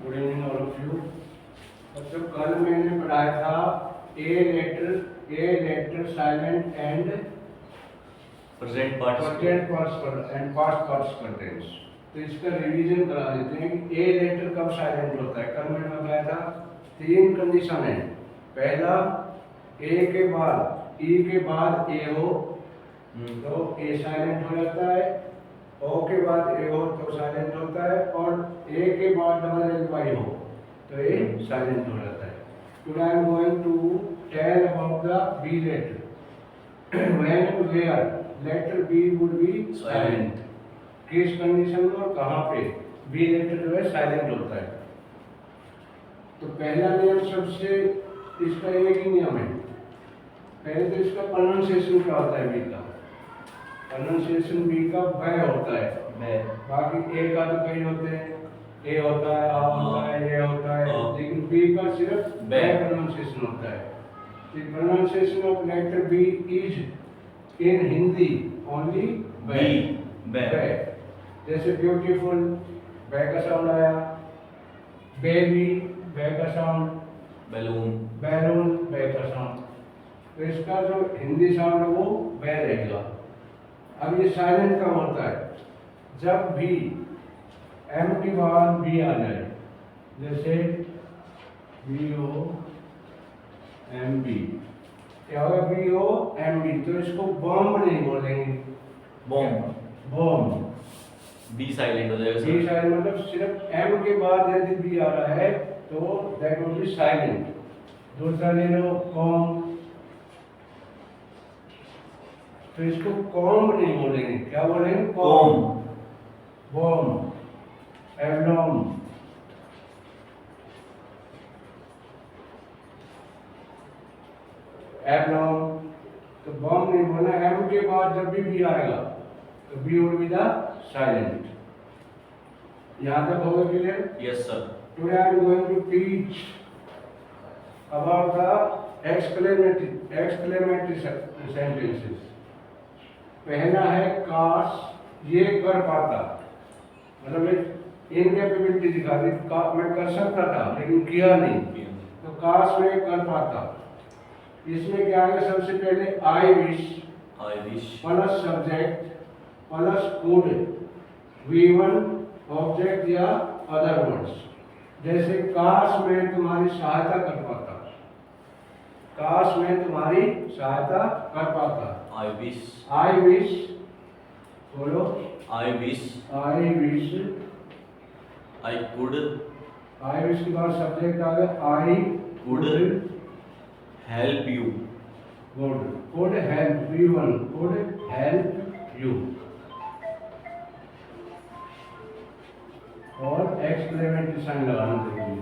Good evening all of you. बच्चों कल मैंने पढ़ाया था A letter silent and present participle and past participle tense. तो इसका रिवीजन करा देते हैं कि ए लेटर कब साइलेंट होता है। कल मैंने बताया था 3 कंडीशन है। पहला ए के बाद ई के बाद ए हो तो ए साइलेंट हो जाता है, ओ के बाद ए हो तो साइलेंट होता है, और ए के बाद डबल एल वाई हो तो ए साइलेंट हो जाता है। Today I am going to tell about the B letter. When and where letter B would be silent, किस कंडीशन में और कहाँ पे बी लेटर जो है साइलेंट होता है। तो पहला नियम सबसे इसका एक ही नियम है। पहले तो इसका प्रोनाउंसिएशन क्या होता है बी का। प्रोनाउंसिएशन बी का बै होता है, बै। बाकी ए का तो कई होते हैं, ए होता है, आ होता है, ए होता है, लेकिन बी का सिर्फ बै प्रोनाउंसिएशन होता है। The pronunciation of letter B is in Hindi only बै, बै। जैसे ब्यूटीफुल बै का साउंड आया, बेबी बै का साउंड, बैलून बैलून बै का साउंड। तो इसका जो हिंदी साउंड है वो बै रहेगा। अब ये साइलेंट कब होता है, जब भी एम के बाद बी आ जाए, जैसे बी ओ एम बी, क्या होगा बी ओ एम बी, तो इसको बॉम्ब नहीं बोलेंगे, बॉम्ब, बॉम्ब। बी साइलेंट हो जाएगा बी साइलेंट मतलब सिर्फ एम के बाद यदि बी आ रहा है तो दैट विल बी साइलेंट। दूसरा ले लो कॉम, तो इसको कॉम्ब नहीं बोलेंगे, क्या बोलेंगे, कॉम्ब। बॉम्ब, एब्लोम, एब्लोम। तो बॉम्ब नहीं बोलना, एम के बाद जब भी आएगा तो B would be the silent. यहाँ तक होगा clear? Yes sir. Today I am going to teach about the exclamatory sentences. पहला है काश ये कर पाता, मतलब इनकैपेबिलिटी दिखा दी, मैं कर सकता था लेकिन किया नहीं, तो काश मैं कर पाता। इसमें क्या है, सबसे पहले I wish plus subject plus could V1 object या अदर वर्ड्स। जैसे काश मैं तुम्हारी सहायता कर पाता, काश मैं तुम्हारी सहायता कर पाता। आई विश बोलो, आई wish I wish, I could के बाद सब्जेक्ट आ गया, I could help you, good, could help, V1 could help you. और एक्सक्लेमेटरी साइन लगाना जरूरी है।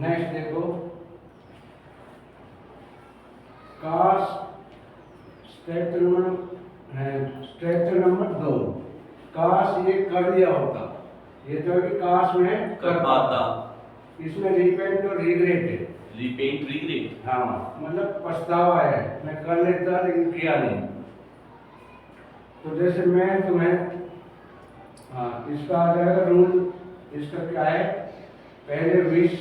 नेक्स्ट देखो, काश स्ट्रक्चर नंबर 2, काश ये कर लिया होता, ये तो है कि काश में कर पाता। इसमें रिपेंट और रिग्रेट है। रिपेंट रिग्रेट, हाँ, मतलब पछतावा है, मैं कर लेता लेकिन किया नहीं। तो जैसे मैं तुम्हें, हाँ इसका आ जाएगा रूल, इसका क्या है, पहले wish,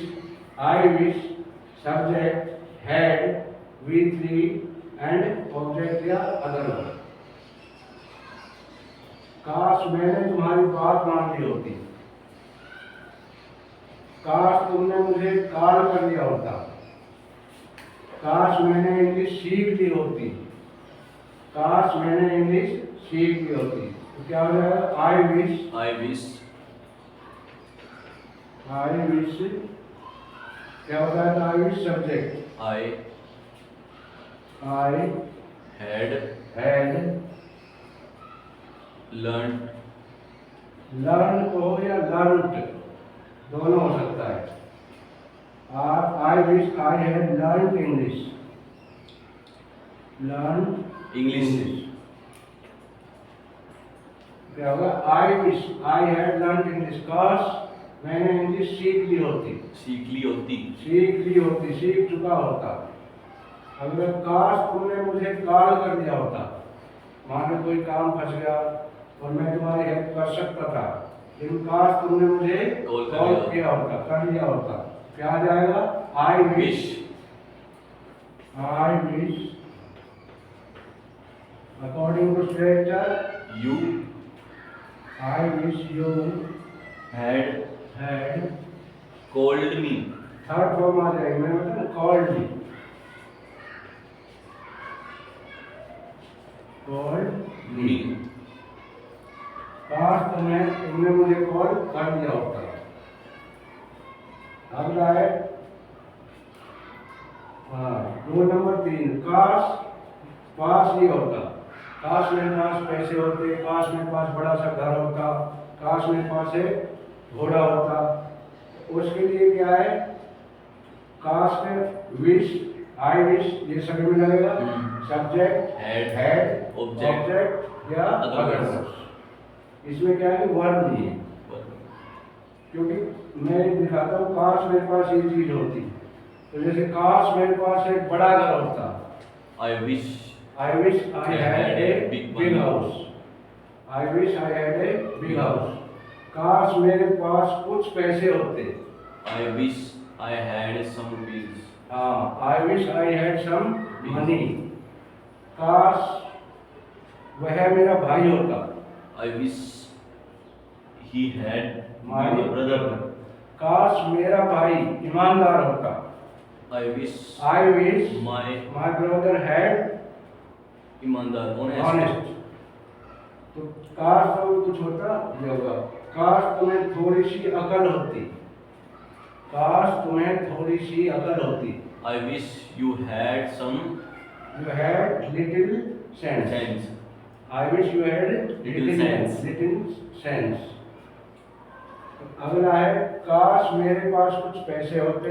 I wish, subject had, V3 and object या अदर वर्ड। काश मैंने तुम्हारी बात मान ली होती, काश तुमने मुझे कॉल कर लिया होता, काश मैंने इंग्लिश सीख ली होती, काश मैंने इंग्लिश सीख ली होती। तो क्या हो जाएगा, आई विश, क्या होता है, I wish subject, I had learn को या लर्नड दोनों हो सकता है। आई wish I had learn English, क्या होगा, आई wish I had learn English, काश मैंने इंग्लिश सीख ली होती, सीख चुका होता। अगर काश तुमने मुझे कॉल कर दिया होता, मान लो कोई काम फंस गया और मैं तुम्हारी हेल्प कर सकता था, लेकिन काश तुमने मुझे कॉल कर कॉल लिया किया होता, कर लिया होता। क्या आ जाएगा? I wish, wish I wish according to structure, you I wish you had had, called me third form आ जाएगी। मैंने बताया कॉल्ड मी, कॉल्ड me काश तुमने मुझे कॉल कर दिया होता। अगला है रूल नंबर 3, काश पास ये होता। काश मेरे पास पैसे होते, काश मेरे पास बड़ा सा घर होता, काश मेरे पास एक घोड़ा होता। उसके लिए क्या है? काश में विश, आई विश, ये सभी में लगेगा। सब्जेक्ट, Had, ऑब्जेक्ट या Others। अदर्स। इसमें क्या है? वर्ब नहीं है, क्योंकि मैं दिखाता हूँ काश मेरे पास ये चीज होती। तो जैसे काश मेरे पास एक बड़ा घर होता, I wish I wish I had a big big house, I wish I had a big house. काश मेरे पास कुछ पैसे होते, I wish I had some rupees I wish I had some money. काश वह मेरा भाई होता, I wish he had my been a brother काश मेरा भाई ईमानदार होता, I wish I wish my my brother had ईमानदार honest ऑनेस्ट। तो काश तो कुछ होता ये होगा। काश तुम्हें थोड़ी सी अकल होती, काश तुम्हें थोड़ी सी अकल होती। I wish you had some you had little sense, sense I wish you had Little sense। Little sense. अगला है काश मेरे पास कुछ पैसे होते,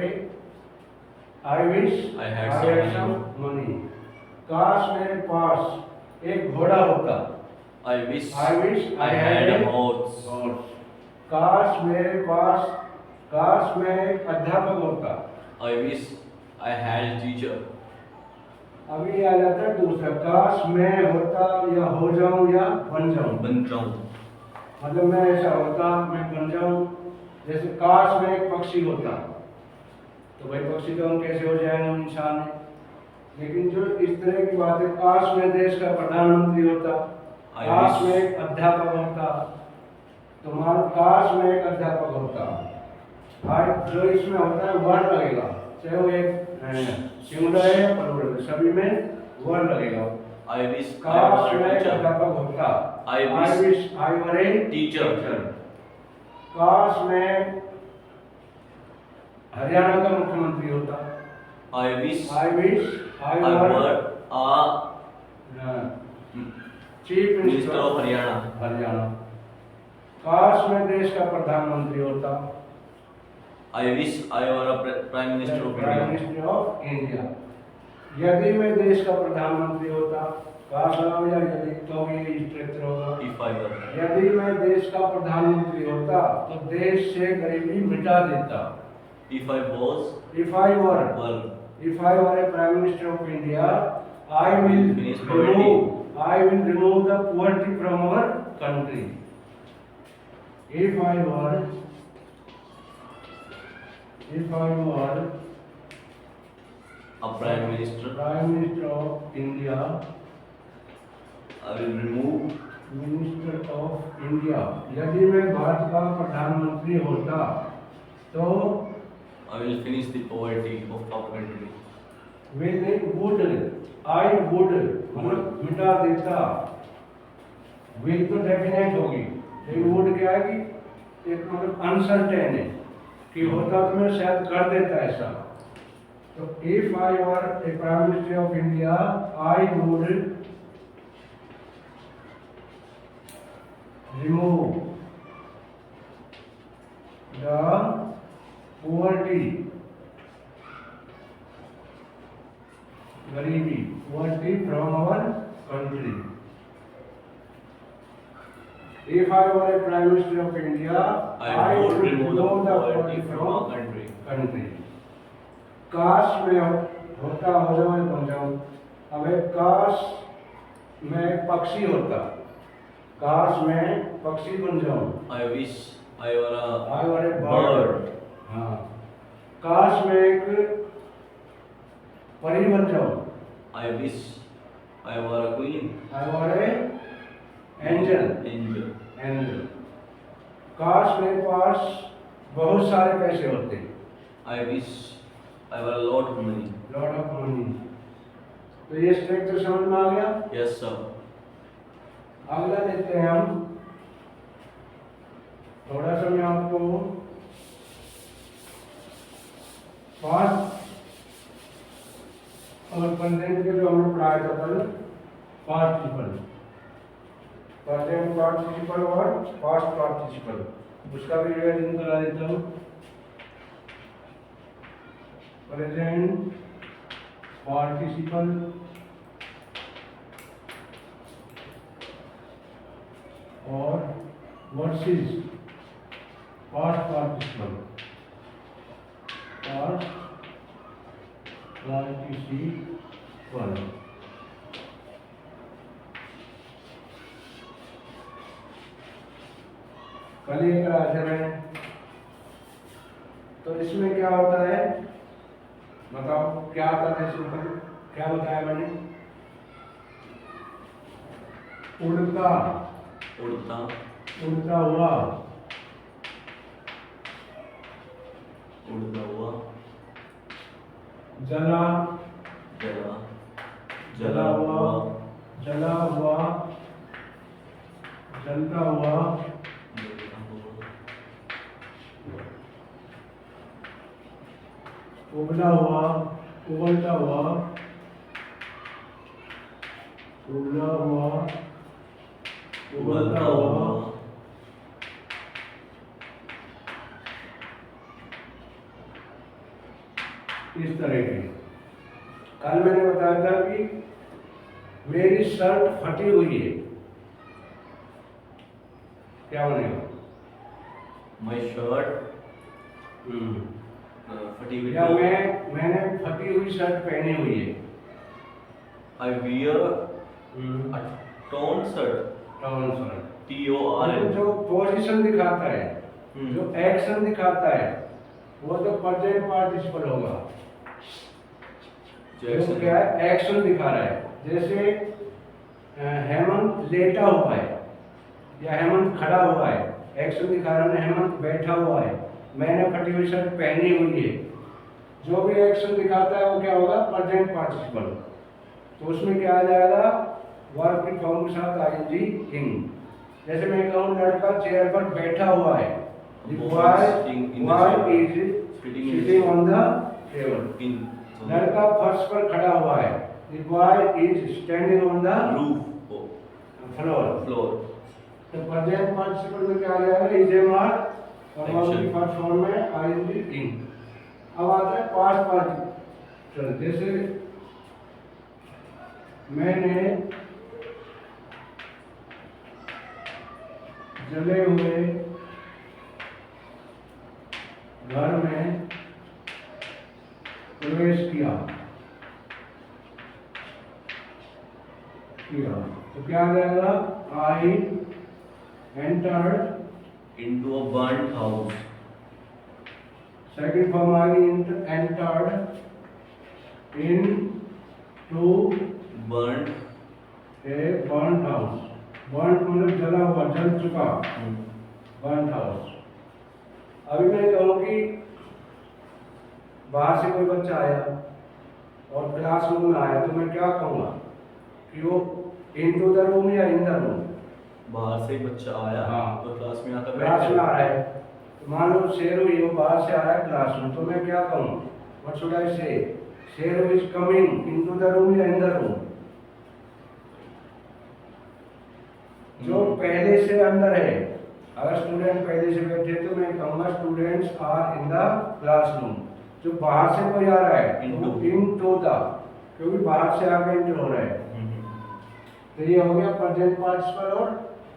I wish I had some some money. काश मेरे पास एक घोड़ा होता, I wish I wish I had a horse और काश मेरे पास, काश मैं एक अध्यापक होता। I wish I had a teacher अभी आ जाता है दूसरा, काश मैं होता या हो जाऊं या बन जाऊं। बन जाऊं मतलब मैं ऐसा होता, मैं बन जाऊं। जैसे काश मैं एक पक्षी होता, तो भाई पक्षी तो हम कैसे हो जाएंगे, हम इंसान है। लेकिन जो इस तरह की बात है, काश मैं देश का प्रधानमंत्री होता, I काश wish- मैं एक अध्यापक होता, तो मान काश मैं एक अध्यापक होता। आज जो इसमें होता है वर्ड लगेगा, चाहे वो एक सिंगुलर है या प्लूरल है, सभी में वर्ड लगेगा। I wish I काश was a मैं एक teacher अध्यापक होता, I wish- wish I were A teacher काश मैं हरियाणा का मुख्यमंत्री होता, I wish I wish I I were were a chief minister of Haryana Haryana. काश मैं देश का प्रधानमंत्री होता, I wish I were a prime minister of prime India minister of India. यदि मैं देश का प्रधानमंत्री होता, काश लगाओ या यदि, तो ये स्ट्रक्चर होगा। if I were यदि मैं देश का प्रधानमंत्री होता तो देश से गरीबी मिटा देता। if I was If I were a prime minister of India, I will Finish poverty. remove the poverty from our country. If I were a prime minister prime minister of India, I will remove minister of India, यदि मैं भारत का प्रधानमंत्री होता तो I will finish the poverty of our country would, I would मतलब मिटा देता। Will तो डेफिनेट होगी, लेकिन वुड क्या है कि एक मतलब अनसर्टेन है कि होता तो मैं शायद कर देता ऐसा। तो if I were A prime minister of India, I would remove the poverty, गरीबी, poverty from our country. If I were a prime minister of India, I would remove the poverty from our country country. काश मैं होता हो जाऊं या बन जाऊं। अब एक काश मैं पक्षी होता, काश मैं पक्षी बन जाऊं। I wish I were a I were a bird. bird. हाँ, काश मैं एक परी बन जाऊं। I wish I were a queen. I were a angel. Angel. Angel. काश मेरे पास बहुत सारे पैसे होते। I wish I were a lot of money. Lot of money. तो ये स्ट्रक्चर समझ में आ गया। Yes, sir. अगला लेते हैं हम। थोड़ा सा मैं आपको पास्ट और प्रेजेंट के जो हमने पढ़ाया था कल, पार्टिसिपल, प्रेजेंट पार्टिसिपल और पास्ट पार्टिसिपल, उसका भी रिवीजन करा देता हूँ। प्रेजेंट पार्टिसिपल और versus past participle, past participle. कल ये करा था मैंने। तो इसमें क्या होता है, बताओ क्या आता है इसमें? क्या बताया मैंने? उड़ता, उड़ता, उड़ता हुआ, उड़ता हुआ, जला, जला, जला हुआ, जला हुआ, जलता हुआ, जलता हुआ, उबला हुआ, उबलता हुआ, उबला हुआ, उबलता हुआ, इस तरह के। कल मैंने बताया था कि मेरी शर्ट फटी हुई है, क्या बनेगा? My shirt फटी हुई। या मैंने फटी हुई शर्ट पहनी हुई है। I wear a torn shirt. Torn shirt. T-O-R-N. जो पोजीशन दिखाता है, जो एक्शन दिखाता है, वो तो प्रेजेंट पार्टिसिपल होगा। जो क्या है, एक्शन दिखा रहा है। जैसे हेमंत लेटा हुआ है या हेमंत खड़ा हुआ है, एक्शन दिखा रहा है। हेमंत बैठा हुआ है, मैंने फटी हुई शर्ट पहनी हुई है। जो भी एक्शन दिखाता है वो क्या होगा? Present participle. तो उसमें क्या आ जाएगा? वर्ब की फॉर्म के साथ आईएनजी ing। जैसे मैं कहूँ लड़का चेयर पर बैठा हुआ है, why is sitting on the table। लड़का फर्श पर खड़ा हुआ है, the boy is standing on the floor। तो प्रेजेंट पार्टिसिपल में क्या आ जाएगा? इज एम आर और वर्ब की फर्स्ट फॉर्म में आईएनजी ing। अब आता है पास्ट पार्टिसिपल। जैसे मैंने जले हुए घर में प्रवेश किया। तो क्या आ जाएगा? I entered into a burnt house. Second form आ गई entered into Burnt. A burned house. Burned मतलब जला हुआ, जल चुका, बर्न्ड हाउस। अभी मैं कहूँ कि बाहर से कोई बच्चा आया और क्लासरूम में आया, तो मैं क्या कहूँगा कि वो इनटू द रूम या इन द रूम? बाहर से एक बच्चा आया, हाँ। तो क्लास में आकर क्लास में आ रहा है। तो मान लो शेरू ये बाहर से आ रहा है क्लासरूम, तो मैं क्या कहूँ? व्हाट शुड आई से? Sheru is coming into the room या इन द रूम? जो पहले से अंदर है, अगर स्टूडेंट पहले से बैठे तो मैं कहूँगा students are in the classroom. जो बाहर से कोई आ रहा है इनटू द, क्योंकि बाहर से आकर इंटर हो रहा है। तो ये हो गया प्रेजेंट पार्टिसिपल और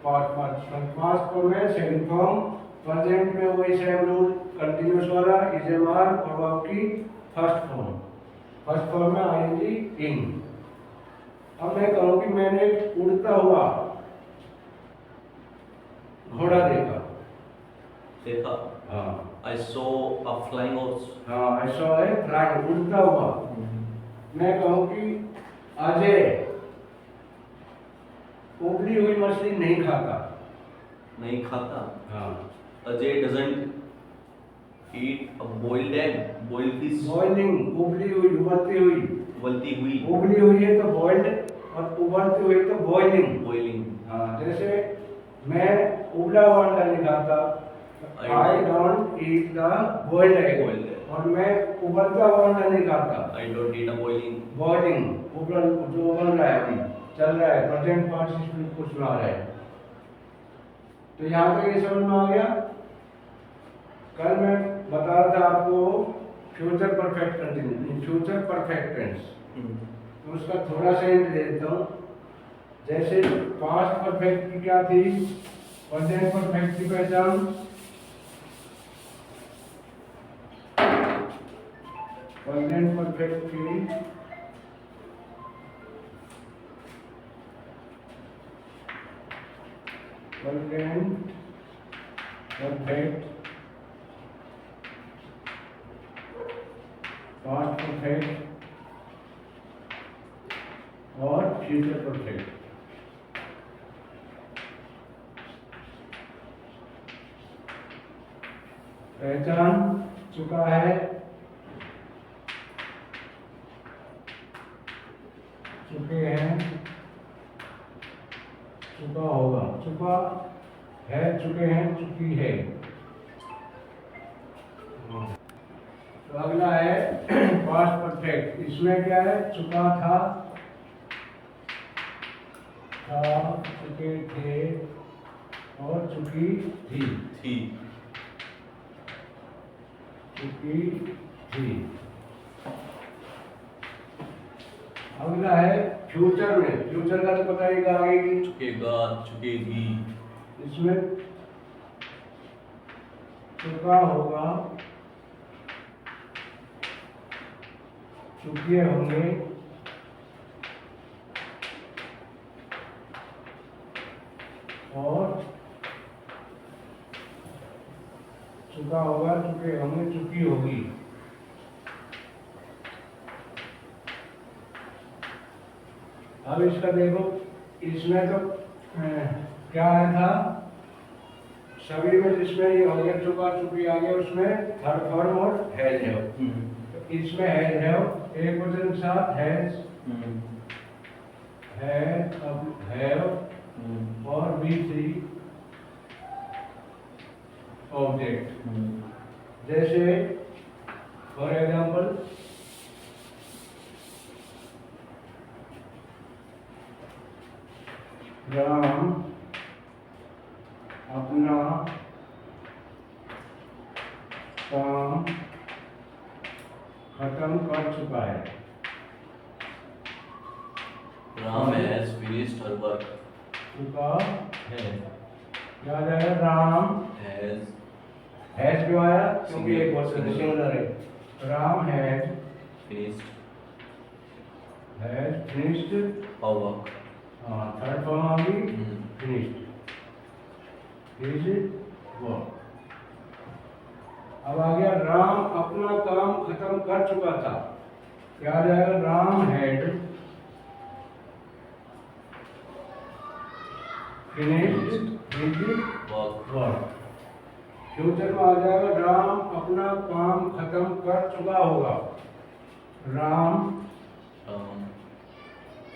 पास्ट पार्टिसिपल। पास्ट फॉर्म में सेकंड फॉर्म, प्रेजेंट में वही सेम रूल कंटीन्यूअस वाला, इज एम आर और वर्ब की फर्स्ट फॉर्म। फर्स्ट फॉर्म में आईएनजी ing। अब मैं कहूँ कि मैंने उड़ता हुआ घोड़ा देखा, देखा. हाँ I saw a flying horse. हाँ, ऐसा है फ्लाइंग, उड़ता हुआ. मैं कहूँ कि अजय उबली हुई मछली नहीं खाता. नहीं खाता. हाँ, Ajay doesn't eat a boiled egg, boiled fish. Boiling, उबली हुई, उबलती हुई. उबलती हुई. उबली हुई है तो बॉइल्ड, और उबलती हुई तो बॉइलिंग. Boiling. हाँ, जैसे मैं उबला हुआ अंडा नहीं खाता. I don't eat the boiled egg. Boiled egg. और मैं उबलता हुआ अंडा नहीं खाता. I don't eat a boiling. Boiling, उबल, जो उबल रहा है अभी, चल रहा है, प्रेजेंट पार्टिसिपल कुछ ना रहा है. तो यहाँ तक ये समझ में आ गया. कल मैं बता रहा था आपको future perfect continuous, future perfect tense. तो उसका थोड़ा सा हिंट दे देता हूँ. जैसे पास्ट परफेक्ट की क्या थी, प्रेजेंट परफेक्ट की पहचान. प्रेजेंट परफेक्ट की प्रेजेंट परफेक्ट, पास्ट परफेक्ट और फ्यूचर परफेक्ट. पहचान चुका है, चुके हैं, चुका होगा, चुका है, चुके हैं, चुकी है. तो अगला है पास्ट परफेक्ट. इसमें क्या है, चुका था, चुके थे और चुकी थी. थी. चुकी थी. अगला है फ्यूचर में. फ्यूचर का तो बताइएगा आगे की. चुकेगा, चुकेगी. इसमें चुका होगा, चुके होंगे, और चुका होगा, चुके होंगे, चुकी होगी. अब इसका देखो, इसमें तो क्या आया था, सभी में जिसमें ये हो गया चुका चुकी आ गया, उसमें थर्ड फॉर्म और हैज है. तो इसमें हैज है, एक वचन के साथ हैज, हैव और V3 ऑब्जेक्ट. जैसे फॉर एग्जाम्पल, राम अपना काम खत्म कर चुका है. Ram has finished her work. चुका है. क्या जाएगा, राम Has हैज क्यों आया, क्योंकि एक क्वेश्चन सिंगुलर है. Ram has finished finished. her work. हाँ, थर्ड फॉर्म आ गई, फिनिश्ड हिज वर्क. अब आ गया, राम अपना काम खत्म कर चुका था. क्या आ जाएगा, Ram had finished his Work. Work. Future में आ जाएगा, राम अपना काम खत्म कर चुका होगा. Ram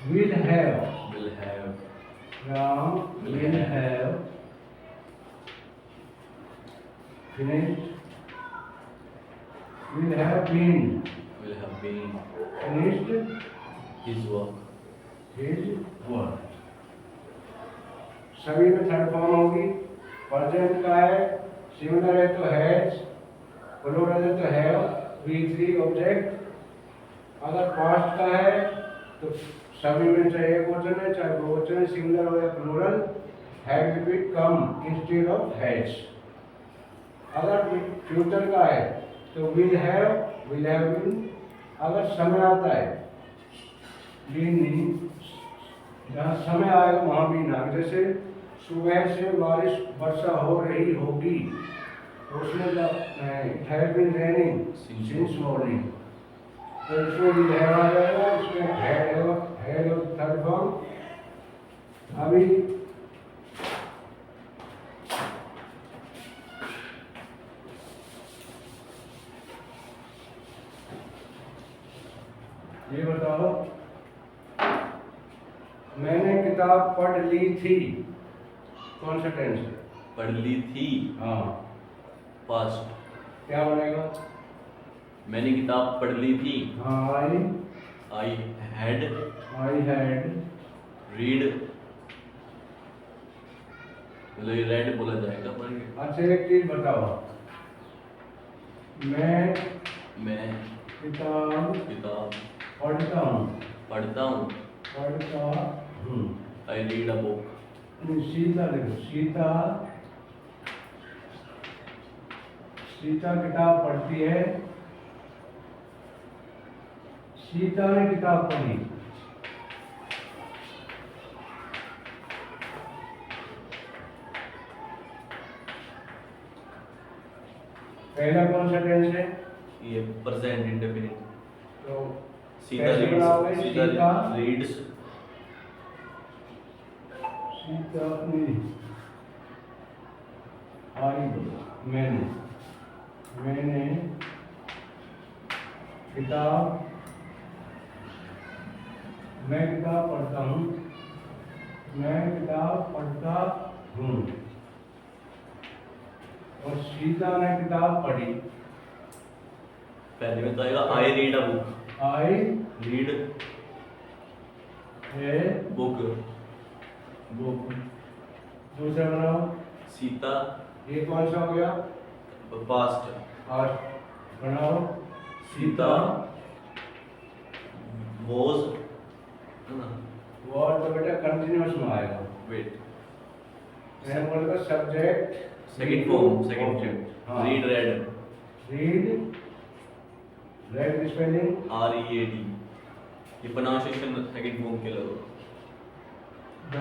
will have, Will have. Ram will have finished, will have been Will have been finished his work. his work. सभी में थर्ड फॉर्म होगी. प्रेजेंट का है, सिंगुलर है तो हैज, प्लूरल है तो हैव, V3 ऑब्जेक्ट. अगर पास्ट का है तो सभी में चाहे एक वचन है चाहे दो वचन है, सिंगुलर हो या plural, have will come instead of has. अगर फ्यूचर का है तो विल हैव बीन. अगर समय आता है, बीन नहीं, जहाँ समय आएगा वहाँ बीन आएगा. जैसे सुबह से बारिश वर्षा हो रही होगी, उसमें it has been raining since morning, तो इसमें भी हैव आ जाएगा, इसमें हैड और थर्ड फॉर्म। अभी ये बताओ, मैंने किताब पढ़ ली थी, कौन सा टेंस है? पढ़ ली थी, हाँ, पास्ट। क्या बनेगा? मैंने किताब पढ़ ली थी। हाँ, आई आई हैड हैड। रीड, मतलब ये रेड बोला जाएगा पढ़ के। अच्छा, एक चीज बताओ, मैं मैं किताब किताब पढ़ता हूँ, पढ़ता हूँ। पढ़ता हूँ। I read a book. Sita देखो, सीता सीता किताब पढ़ती है, सीता ने किताब पढ़ी। पहला कौन सा टेंस है? ये प्रेजेंट इंडेफिनिट। तो सीता कैसे बनाओगे? रीड्स, सीता सीता रीड्स, सीता नहीं, आई बोलो, मैंने किताब, मैं किताब पढ़ता हूँ, मैं किताब पढ़ता हूँ, और सीता ने किताब पढ़ी। पहले में तो आएगा I read a book. I read a book. Book. दूसरा बनाओ, सीता ये कौन सा हो गया? पास्ट। और बनाओ, सीता वॉज, है ना? वर्ड तो बेटा कंटिन्यूअस में आएगा। वेट, मैंने बोला subject second form, second object. Form. Read red, read, red की स्पेलिंग READ। ये प्रोनाउंसिएशन सेकंड फॉर्म के लोग। The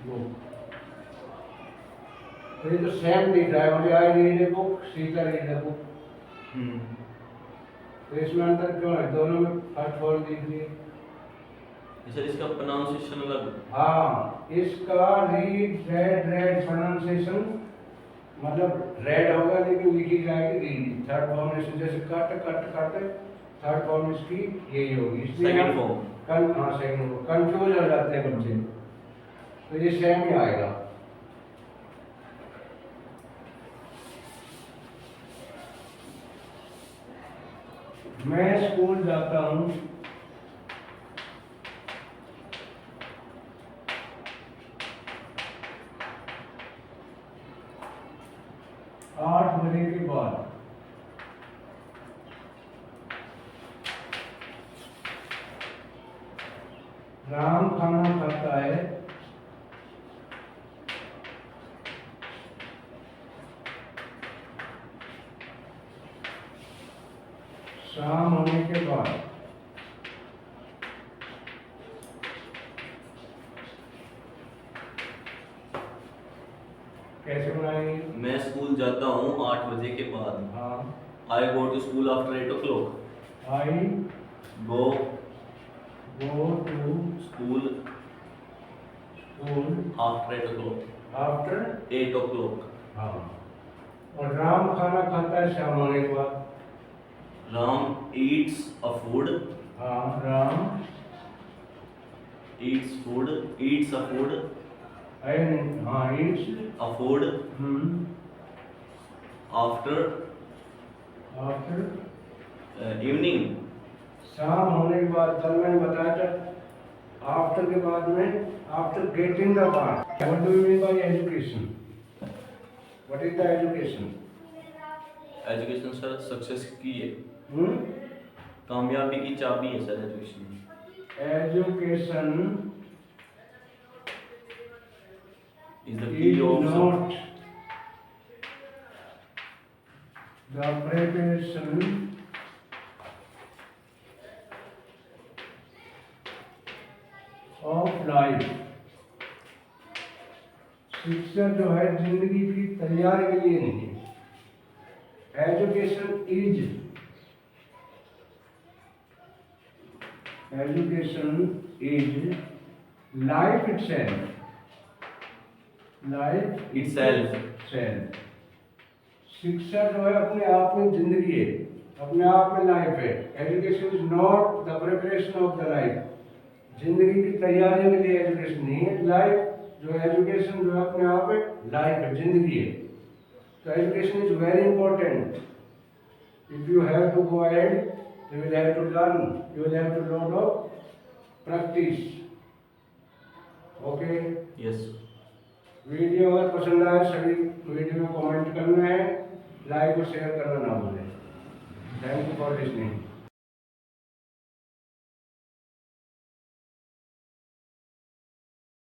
book. तो ये तो सेम दिख रहा है, मुझे I read a book, Sita read a book. तो इसमें अंतर क्यों है? दोनों में फर्स्ट फॉर्म दिख रही है। सर इसका प्रोनाउंसिएशन अलग। हाँ, इसका रीड रेड प्रोनाउंसिएशन मतलब रेड होगा, लेकिन लिखी जाएगी रीड। थर्ड फॉर्म में जैसे कट थर्ड फॉर्म इसकी यही होगी, इसलिए सेकंड फॉर्म। हाँ सेकंड कंफ्यूज हो जाते हैं बच्चे, तो ये सेम ही आएगा। मैं स्कूल जाता हूँ, आठ बजे के बाद। राम खाना खाता है शाम होने के बाद। कैसे बनाएंगे? मैं स्कूल जाता हूँ 8 बजे के बाद। हाँ, I go to school after 8 o'clock। I go go to school school after 8 o'clock। After 8 o'clock। हाँ, और राम खाना खाता है शाम होने के बाद। Ram eats a food. हाँ, Ram eats food, eats a food, हाँ eats a food after after evening. शाम होने के बाद। कल मैंने बताया था आफ्टर के बाद में after getting the bar. What do you mean by education? What is the education? Education sir success की है, हम्म, कामयाबी की चाबी है sir education. Education is the is की of not the preparation of life. शिक्षा जो है जिंदगी की तैयारी के लिए नहीं है। Education is life Itself. Self. शिक्षा जो है अपने आप में जिंदगी है, अपने आप में लाइफ है। Education is not the preparation of the life. जिंदगी की तैयारी के लिए एजुकेशन नहीं है। लाइफ जो एजुकेशन जो है अपने आप में लाइफ है, जिंदगी है। तो education is very important. If you have to go ahead, you will have to learn, you will have to lot of practice. Okay. Yes. Video अगर पसंद आए सभी वीडियो में कमेंट करना है, लाइक और शेयर करना ना भूलें। Thank you for listening.